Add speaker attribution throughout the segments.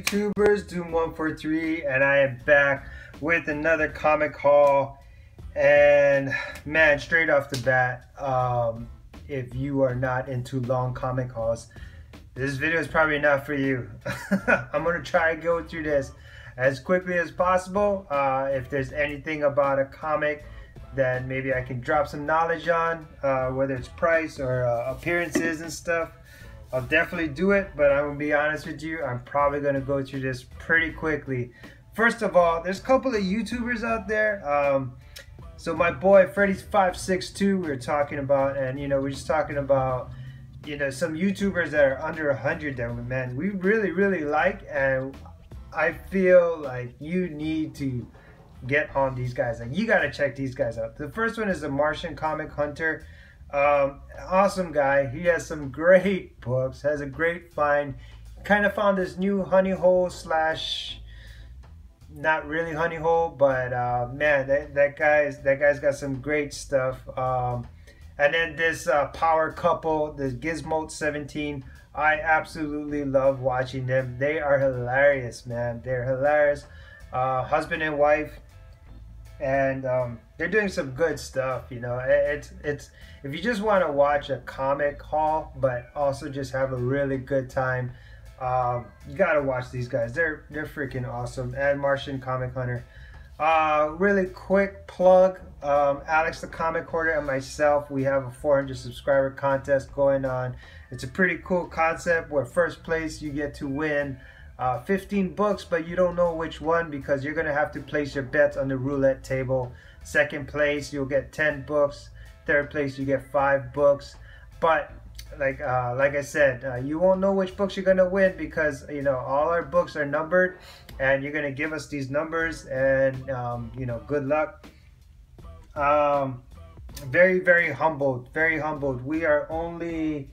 Speaker 1: YouTubers? Doom143, and I am back with another comic haul. And man, straight off the bat, if you are not into long comic hauls, this video is probably not for you. I'm gonna try to go through this as quickly as possible. If there's anything about a comic that maybe I can drop some knowledge on, whether it's price or appearances and stuff, I'll definitely do it. But I'm gonna be honest with you, I'm probably gonna go through this pretty quickly. First of all, there's a couple of YouTubers out there. So my boy Freddy's562 we were talking about, and we're just talking about some YouTubers that are under 100 that we really like, and I feel like you need to get on these guys. Like, you gotta check these guys out. The first one is the Martian comic hunter. Awesome guy. He has some great books, has a great find. Kind of found this new honey hole slash not really honey hole, but man, that guy's got some great stuff. And then this power couple, the Gizmo17, I absolutely love watching them. They are hilarious, man. They're hilarious. Husband and wife, and they're doing some good stuff. It's if you just want to watch a comic haul but also just have a really good time, you gotta watch these guys. They're freaking awesome. And Martian comic hunter. Really quick plug, Alex the comic hoarder and myself, we have a 400 subscriber contest going on. It's a pretty cool concept where first place you get to win 15 books, but you don't know which one because you're gonna have to place your bets on the roulette table. Second place you'll get 10 books. Third place you get 5 books. But like I said, you won't know which books you're gonna win because all our books are numbered, and you're gonna give us these numbers, and good luck. Very humbled. We are only,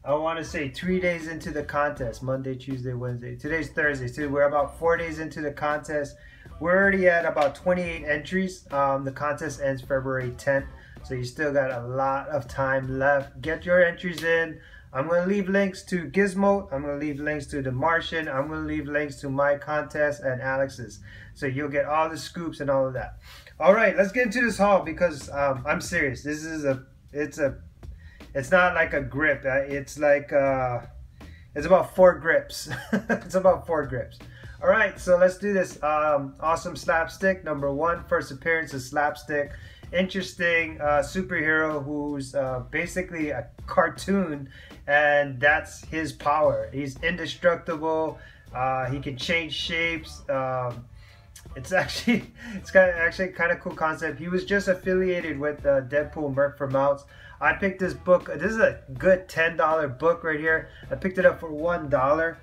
Speaker 1: I want to say, 3 days into the contest. Monday, Tuesday, Wednesday. Today's Thursday, so we're about 4 days into the contest. We're already at about 28 entries. The contest ends February 10th. So you still got a lot of time left. Get your entries in. I'm going to leave links to Gizmo. I'm going to leave links to the Martian. I'm going to leave links to my contest and Alex's. So you'll get all the scoops and all of that. All right, let's get into this haul because I'm serious. This is it's not like a grip. It's like, it's about 4 grips. It's about 4 grips. All right, so let's do this. Awesome Slapstick, #1. First appearance of Slapstick. Interesting superhero who's basically a cartoon, and that's his power. He's indestructible. He can change shapes. It's actually kind of cool concept. He was just affiliated with Deadpool Merc for Mounts. I picked this book. This is a good $10 book right here. I picked it up for $1.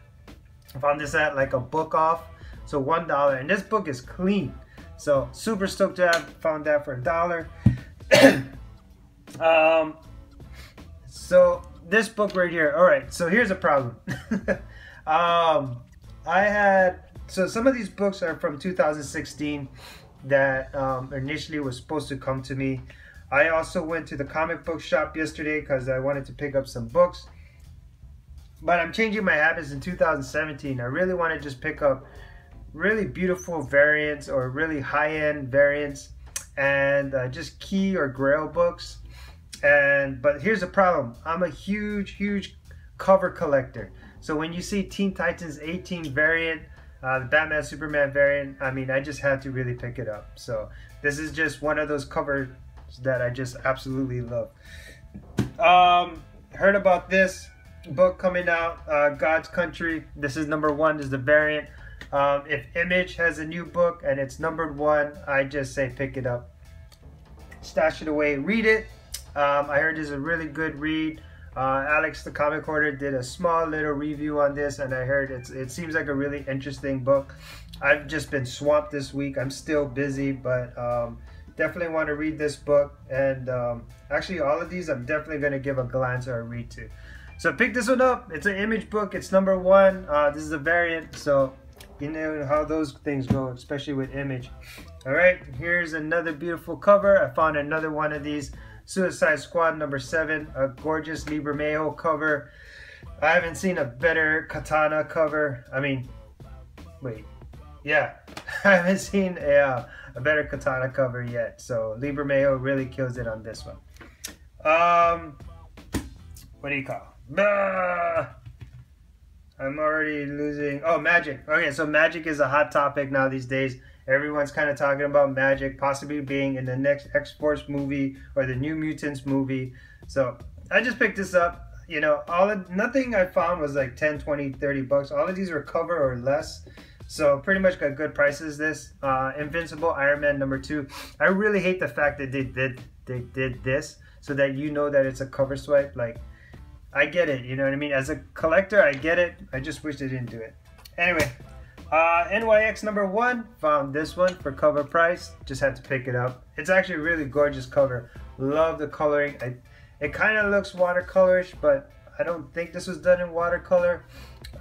Speaker 1: I found this at like a book off, so $1, and this book is clean. So super stoked to have found that for $1. So this book right here. All right, so here's a problem. So some of these books are from 2016 that initially was supposed to come to me. I also went to the comic book shop yesterday because I wanted to pick up some books, but I'm changing my habits in 2017. I really want to just pick up really beautiful variants or really high-end variants, and just key or grail books. But here's the problem. I'm a huge cover collector. So when you see Teen Titans 18 variant, the Batman Superman variant, I mean, I just had to really pick it up. So this is just one of those covers that I just absolutely love. Heard about this book coming out, God's Country. This is #1. This is the variant. If Image has a new book and it's #1, I just say pick it up, stash it away, read it. I heard this is a really good read. Alex the comic hoarder did a small little review on this, and I heard it seems like a really interesting book. I've just been swamped this week. I'm still busy, but definitely want to read this book. And actually all of these I'm definitely going to give a glance or a read to. So pick this one up. It's an Image book. It's #1. This is a variant, so you know how those things go, especially with Image. All right, here's another beautiful cover. I found another one of these, Suicide Squad #7, a gorgeous Libremeo cover. I haven't seen a better Katana cover. I mean, wait, yeah, I haven't seen a better katana cover yet. So Libra Mayo really kills it on this one. What do you call? I'm already losing. Oh, magik. Okay, so magik is a hot topic now these days. Everyone's kind of talking about magik possibly being in the next X-Force movie or the New Mutants movie. So I just picked this up. You know, nothing I found was like 10, 20, 30 bucks. All of these were cover or less. So pretty much got good prices. This Invincible Iron Man #2. I really hate the fact that they did this so that you know that it's a cover swipe. Like, I get it, you know what I mean? As a collector, I get it. I just wish they didn't do it. Anyway, NYX #1. Found this one for cover price. Just had to pick it up. It's actually a really gorgeous cover. Love the coloring. It kind of looks watercolorish, but I don't think this was done in watercolor.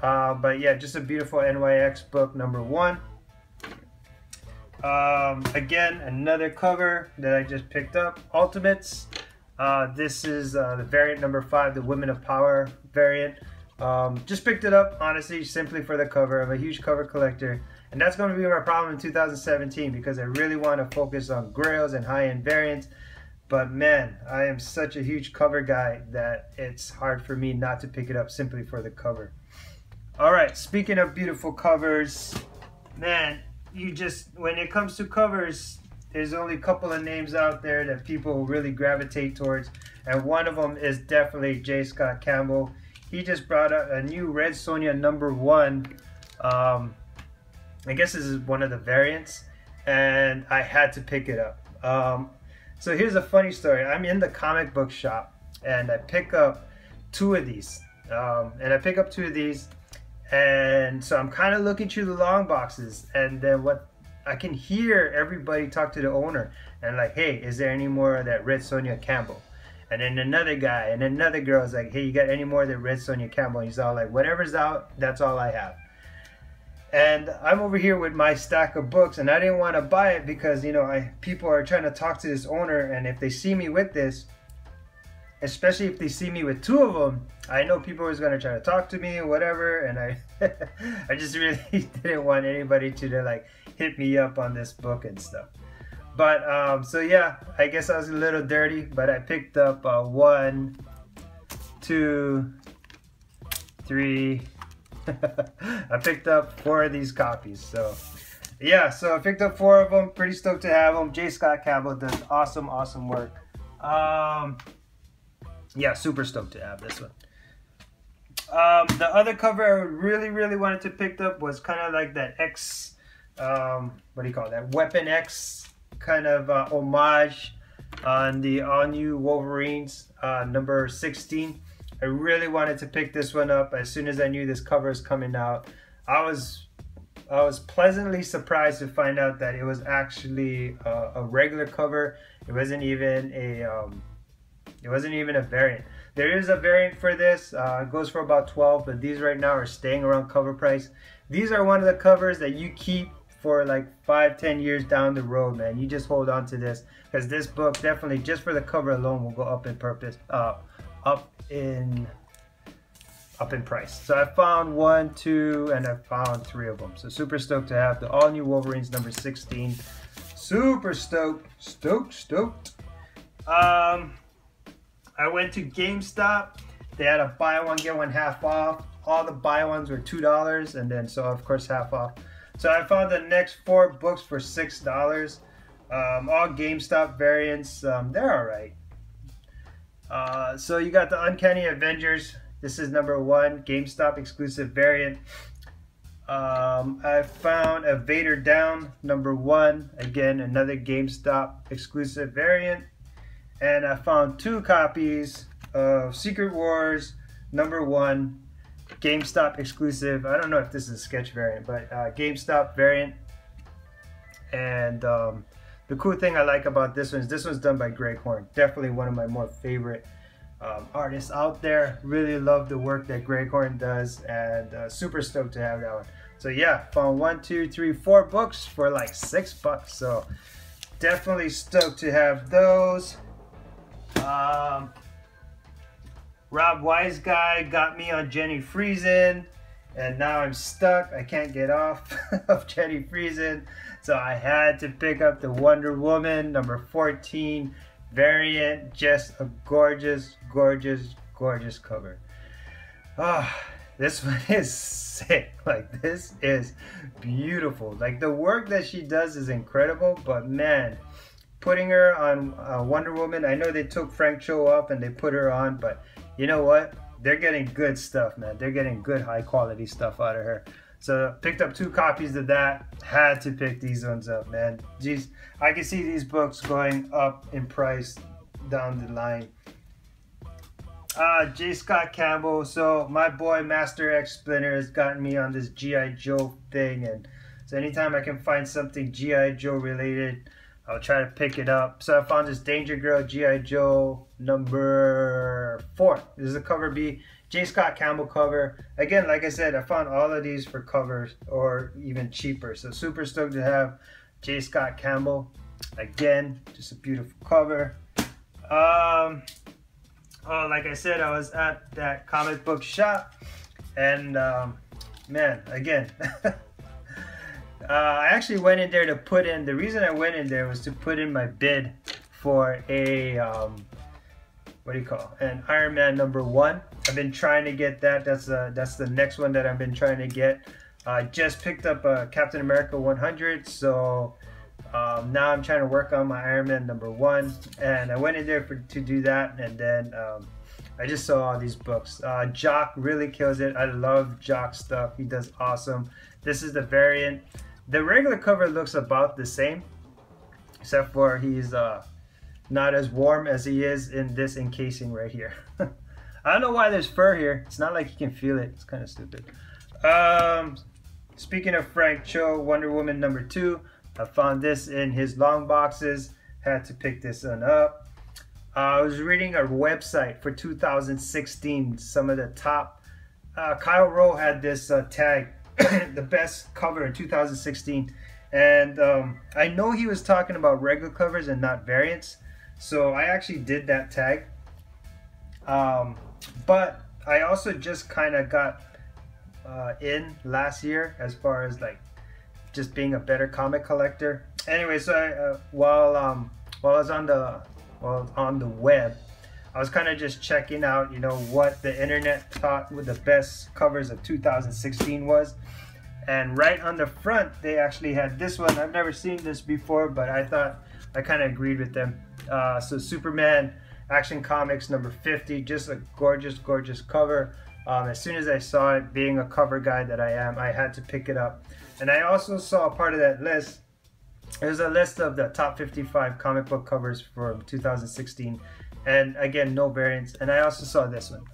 Speaker 1: But yeah, just a beautiful NYX book #1. Again, another cover that I just picked up. Ultimates. This is the variant #5, the Women of Power variant. Just picked it up, honestly, simply for the cover. I'm a huge cover collector. And that's going to be my problem in 2017 because I really want to focus on grails and high-end variants. But man, I am such a huge cover guy that it's hard for me not to pick it up simply for the cover. Alright, speaking of beautiful covers, man, when it comes to covers, there's only a couple of names out there that people really gravitate towards. And one of them is definitely J. Scott Campbell. He just brought out a new Red Sonja #1. I guess this is one of the variants. And I had to pick it up. So here's a funny story. I'm in the comic book shop and I pick up 2 of these. And so I'm kind of looking through the long boxes, and then I can hear everybody talk to the owner and like, hey, is there any more of that Red Sonja Campbell? And then another guy and another girl is like, hey, you got any more of that Red Sonja Campbell? And he's all like, whatever's out, that's all I have. And I'm over here with my stack of books, and I didn't want to buy it because, you know, people are trying to talk to this owner, and if they see me with this, especially if they see me with 2 of them, I know people are going to try to talk to me or whatever, and I just really didn't want anybody to like hit me up on this book and stuff. But so yeah, I guess I was a little dirty, but I picked up 1, 2, 3. I picked up 4 of these copies. So yeah, so I picked up 4 of them. Pretty stoked to have them. J. Scott Campbell does awesome work. Yeah, super stoked to have this one. The other cover I really wanted to pick up was kind of like that X, what do you call that? Weapon X kind of homage on the all-new Wolverines #16. I really wanted to pick this one up as soon as I knew this cover is coming out. I was pleasantly surprised to find out that it was actually a regular cover. It wasn't even a variant. There is a variant for this. It goes for about 12, but these right now are staying around cover price. These are one of the covers that you keep for like 5-10 years down the road, man. You just hold on to this because this book definitely, just for the cover alone, will go up in price. So I found 1, 2, and I found 3 of them. So super stoked to have the all new Wolverines #16. Super stoked. I went to GameStop. They had a buy one get one half off. All the buy ones were $2, and then so of course half off. So I found the next 4 books for $6. All GameStop variants. They're all right. So you got the Uncanny Avengers. This is #1, GameStop exclusive variant. I found a Vader Down #1, again another GameStop exclusive variant. And I found 2 copies of Secret Wars #1, GameStop exclusive. I don't know if this is a sketch variant, but GameStop variant. And the cool thing I like about this one is this one's done by Greg Horn. Definitely one of my more favorite artists out there. Really love the work that Greg Horn does, and super stoked to have that one. So yeah, found 1, 2, 3, 4 books for like $6. So definitely stoked to have those. Rob Wise Guy got me on Jenny Friesen. and now I'm stuck. I can't get off of Jenny Friesen, so I had to pick up the Wonder Woman number 14 variant. Just a gorgeous, gorgeous, gorgeous cover. Ah, this one is sick. Like, this is beautiful. Like, the work that she does is incredible, but man, putting her on Wonder Woman, I know they took Frank Cho off and they put her on, but you know what? They're getting good stuff, man. They're getting good high quality stuff out of her. So picked up 2 copies of that. Had to pick these ones up, man. Jeez, I can see these books going up in price down the line. J. Scott Campbell. So my boy Master X Splinter has gotten me on this G.I. Joe thing, and so anytime I can find something G.I. Joe related, I'll try to pick it up. So I found this Danger Girl G.I. Joe number 4. This is a cover B, J. Scott Campbell cover. Again, like I said, I found all of these for covers or even cheaper. So super stoked to have J. Scott Campbell. Again, just a beautiful cover. Oh, like I said, I was at that comic book shop, and man, again, I actually went in there to put in, the reason I went in there was to put in my bid for a, what do you call it? An Iron Man number 1. I've been trying to get that. That's the next one that I've been trying to get. I just picked up a Captain America 100, so now I'm trying to work on my Iron Man number 1, and I went in there to do that, and then I just saw all these books. Jock really kills it. I love Jock stuff. He does awesome. This is the variant. The regular cover looks about the same, except for he's not as warm as he is in this encasing right here. I don't know why there's fur here. It's not like you can feel it. It's kind of stupid. Speaking of Frank Cho, Wonder Woman number 2. I found this in his long boxes. Had to pick this one up. I was reading a website for 2016. Some of the top. Kyle Rowe had this tag, the best cover in 2016. And I know he was talking about regular covers and not variants. So I actually did that tag. But I also just kind of got in last year as far as like just being a better comic collector. Anyway, so while I was on the web, I was kind of just checking out, you know, what the internet thought with the best covers of 2016 was. And right on the front, they actually had this one. I've never seen this before, but I thought I kind of agreed with them. So Superman Action Comics number 50, just a gorgeous, gorgeous cover. As soon as I saw it, being a cover guy that I am, I had to pick it up. And I also saw part of that list. There's a list of the top 55 comic book covers for 2016. And again, no variants. And I also saw this one,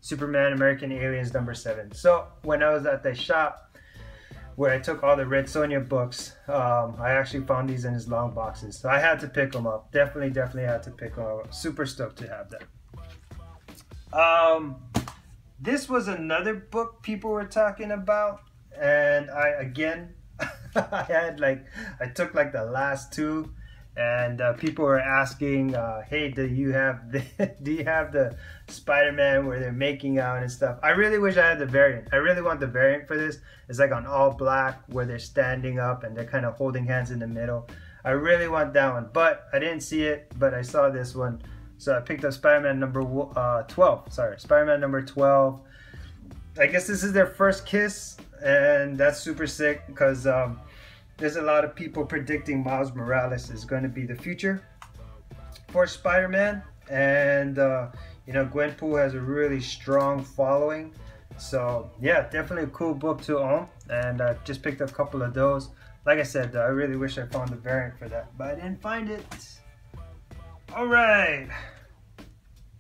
Speaker 1: Superman American Aliens number 7. So when I was at the shop where I took all the Red Sonja books, I actually found these in his long boxes. So I had to pick them up. Definitely had to pick them up. Super stoked to have that. This was another book people were talking about. And I took like the last 2, and people were asking, hey, do you have the Spider-Man where they're making out and stuff? I really wish I had the variant. I really want the variant for this. It's like on all black where they're standing up and they're kind of holding hands in the middle. I really want that one, but I didn't see it, but I saw this one. So I picked up Spider-Man number 12. Sorry, Spider-Man number 12. I guess this is their first kiss, and that's super sick because there's a lot of people predicting Miles Morales is going to be the future for Spider-Man, and you know, Gwenpool has a really strong following. So yeah, definitely a cool book to own, and I just picked up a couple of those. Like I said, I really wish I found the variant for that, but I didn't find it. All right,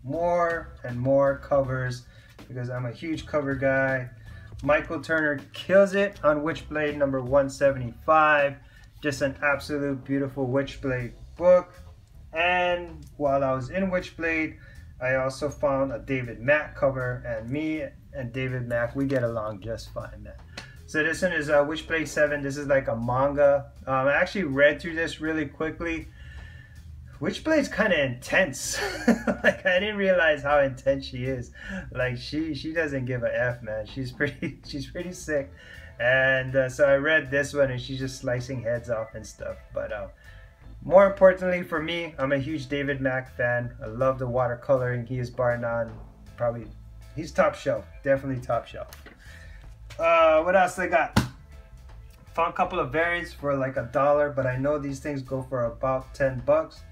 Speaker 1: more and more covers, because I'm a huge cover guy. Michael Turner kills it on Witchblade number 175. Just an absolute beautiful Witchblade book. And while I was in Witchblade, I also found a David Mack cover, and me and David Mack, we get along just fine, man. So this one is Witchblade 7. This is like a manga. I actually read through this really quickly. Witchblade's kind of intense. Like, I didn't realize how intense she is. Like, she doesn't give a F, man. She's pretty sick. And so I read this one, and she's just slicing heads off and stuff. But more importantly for me, I'm a huge David Mack fan. I love the watercoloring. He is bar none. Probably, he's top shelf. Definitely top shelf. What else I got? Found a couple of variants for like $1, but I know these things go for about 10 bucks.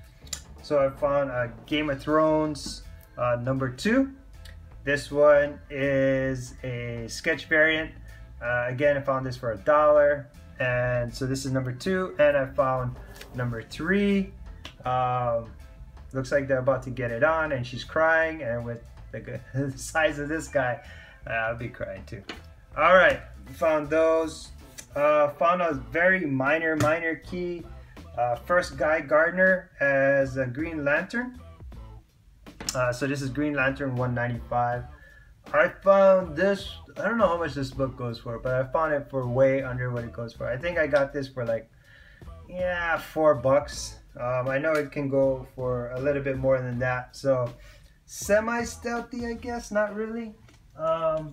Speaker 1: So I found a Game of Thrones #2. This one is a sketch variant. Again, I found this for $1. And so this is #2, and I found #3. Looks like they're about to get it on, and she's crying, and with the size of this guy, I'll be crying too. All right, found those. Found a very minor key. First Guy Gardner as a Green Lantern. So this is Green Lantern 195. I found this, I don't know how much this book goes for, but I found it for way under what it goes for. I think I got this for like, yeah, $4. I know it can go for a little bit more than that. So semi-stealthy, I guess, not really. I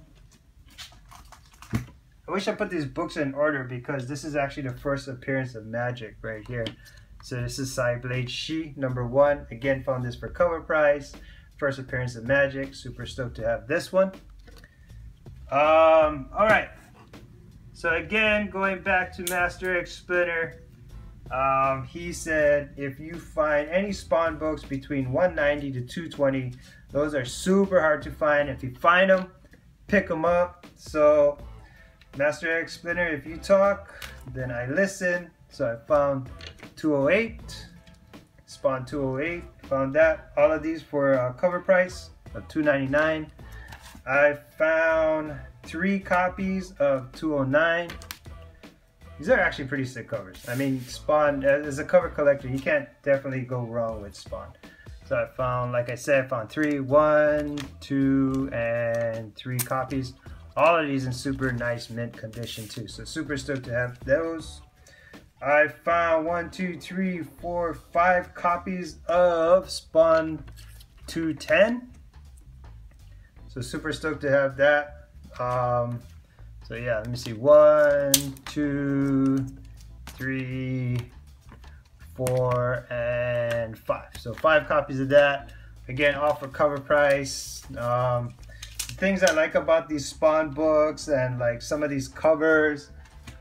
Speaker 1: wish I put these books in order because this is actually the first appearance of Magik right here. So this is Blade She #1. Again, found this for cover price. First appearance of Magik. Super stoked to have this one. All right. So again, going back to Master X Splinter, he said if you find any Spawn books between 190 to 220, those are super hard to find. If you find them, pick them up. So Master X Splinter, if you talk, then I listen. So I found 208, Spawn 208, found that. All of these for cover price of $2.99. I found 3 copies of 209. These are actually pretty sick covers. I mean, Spawn, as a cover collector, you can't definitely go wrong with Spawn. So I found, like I said, I found 1, 2, and 3 copies. All of these in super nice mint condition too. So super stoked to have those. I found 1, 2, 3, 4, 5 copies of Spawn 210. So super stoked to have that. So yeah, let me see. 1, 2, 3, 4, and 5. So 5 copies of that. Again, all for cover price. Things I like about these Spawn books and like some of these covers,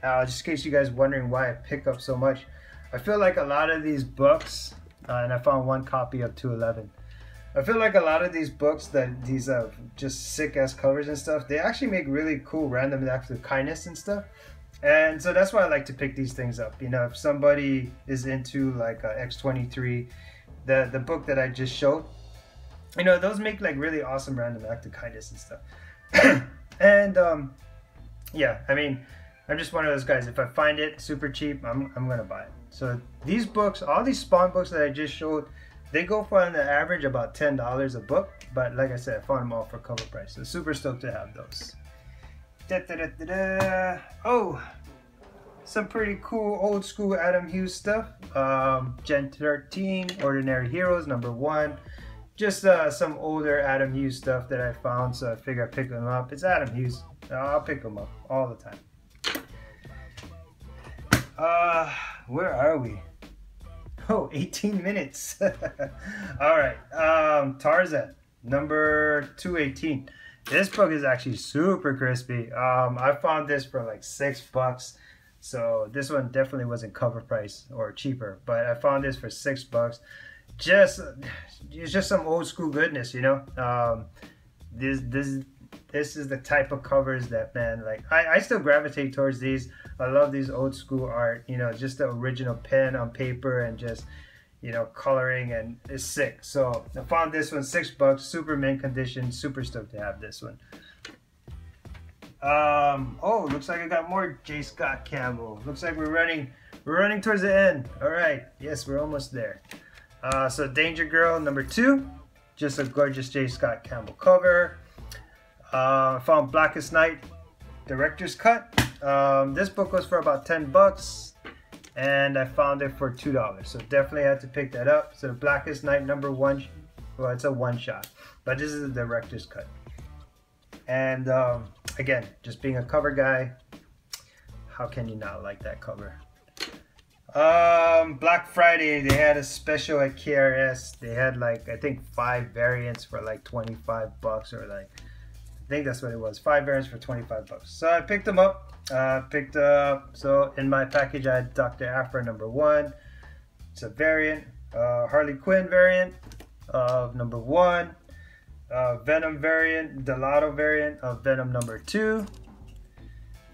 Speaker 1: just in case you guys wondering why I pick up so much, I feel like a lot of these books, and I found 1 copy of 211. I feel like a lot of these books, that these just sick ass covers and stuff, they actually make really cool random acts of kindness and stuff. And so that's why I like to pick these things up. You know, if somebody is into like X23, the book that I just showed, you know, those make like really awesome random act of kindness and stuff. And yeah, I mean, I'm just one of those guys. If I find it super cheap, I'm gonna buy it. So these books, all these Spawn books that I just showed, they go for on the average about $10 a book. But like I said, I found them all for cover price. So super stoked to have those. Oh, some pretty cool old school Adam Hughes stuff. Gen 13, Ordinary Heroes #1. Just some older Adam Hughes stuff that I found, so I figure I'd pick them up. It's Adam Hughes. I'll pick them up all the time. Where are we? Oh, 18 minutes. All right. Tarzan, #218. This book is actually super crispy. I found this for like $6. So this one definitely wasn't cover price or cheaper, but I found this for $6. It's just some old school goodness, you know. This is the type of covers that, man, like I still gravitate towards these. I love these old school art, you know, just the original pen on paper and just, you know, coloring, and it's sick. So I found this one, $6, super mint condition, super stoked to have this one. Oh, looks like I got more J. Scott Campbell. Looks like we're running towards the end. All right, yes, we're almost there. So Danger Girl #2, just a gorgeous J. Scott Campbell cover. I found Blackest Night Director's Cut. This book was for about $10. and I found it for $2. So definitely had to pick that up. So the Blackest Night #1, well, it's a one shot, but this is the director's cut. And again, just being a cover guy, how can you not like that cover? Black Friday, they had a special at KRS. They had like, I think 5 variants for like 25 bucks, or like, I think that's what it was, 5 variants for 25 bucks. So I picked them up. So in my package I had Dr. Aphra #1. It's a variant. Harley Quinn variant of #1. Venom variant, Delato variant of Venom #2.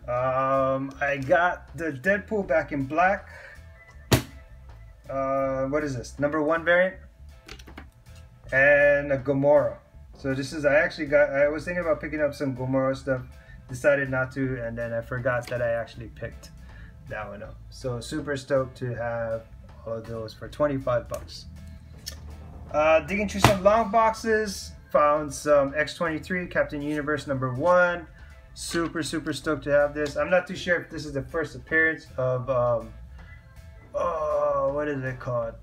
Speaker 1: I got the Deadpool Back in Black. What is this? #1 variant. And a Gamora. So this is, I was thinking about picking up some Gamora stuff. Decided not to, and then I forgot that I actually picked that one up. So super stoked to have all of those for 25 bucks. Digging through some long boxes, found some X-23 Captain Universe #1. Super stoked to have this. I'm not too sure if this is the first appearance of what is it called?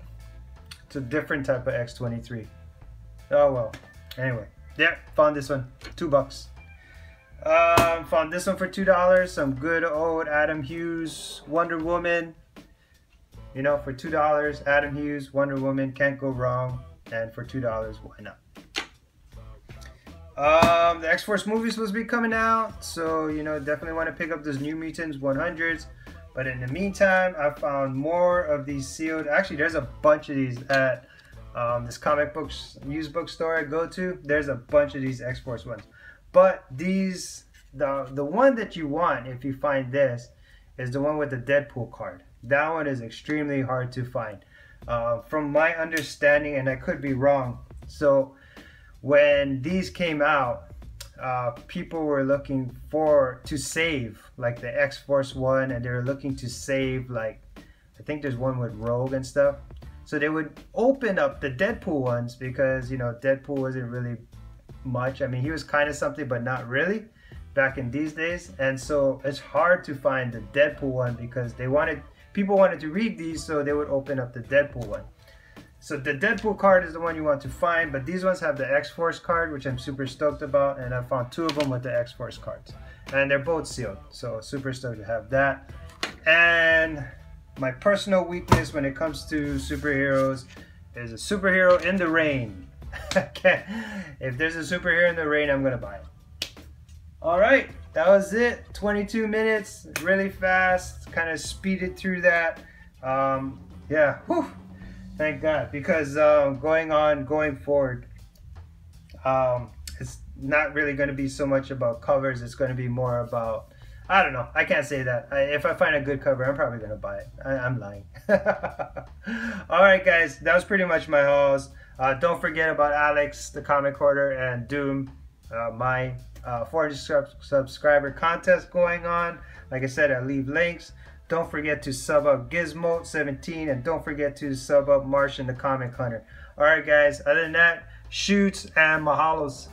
Speaker 1: It's a different type of X-23. Oh well. Anyway, yeah, found this one, $2. Found this one for $2. Some good old Adam Hughes Wonder Woman. You know, for $2, Adam Hughes Wonder Woman, can't go wrong. And for $2, why not? The X-Force movie is supposed to be coming out, so you know, definitely want to pick up those New Mutants 100s. But in the meantime, I found more of these sealed. Actually, there's a bunch of these at this comic books used bookstore I go to. There's a bunch of these X-Force ones. But these, the one that you want, if you find this, is the one with the Deadpool card. That one is extremely hard to find. From my understanding, and I could be wrong, so when these came out, people were looking to save like the X-Force one, and they were looking to save, like, I think there's one with Rogue and stuff. So they would open up the Deadpool ones because, you know, Deadpool wasn't really much. I mean, he was kind of something, but not really back in these days. And so it's hard to find the Deadpool one because people wanted to read these, so they would open up the Deadpool one. So the Deadpool card is the one you want to find, but these ones have the X-Force card, which I'm super stoked about, and I found 2 of them with the X-Force cards. And they're both sealed, so super stoked to have that. And my personal weakness when it comes to superheroes is a superhero in the rain. If there's a superhero in the rain, I'm gonna buy it. Alright, that was it. 22 minutes, really fast, kind of speeded through that. Yeah, whew, thank God, because going forward, it's not really going to be so much about covers. It's going to be more about, I don't know, I can't say that. If I find a good cover, I'm probably going to buy it. I'm lying. Alright guys, that was pretty much my hauls. Don't forget about Alex, the comic hoarder, and Doom, my 400 subscriber contest going on. Like I said, I leave links. Don't forget to sub up Gizmo17, and don't forget to sub up Martian, the comic hunter. Alright guys, other than that, shoots and mahalos.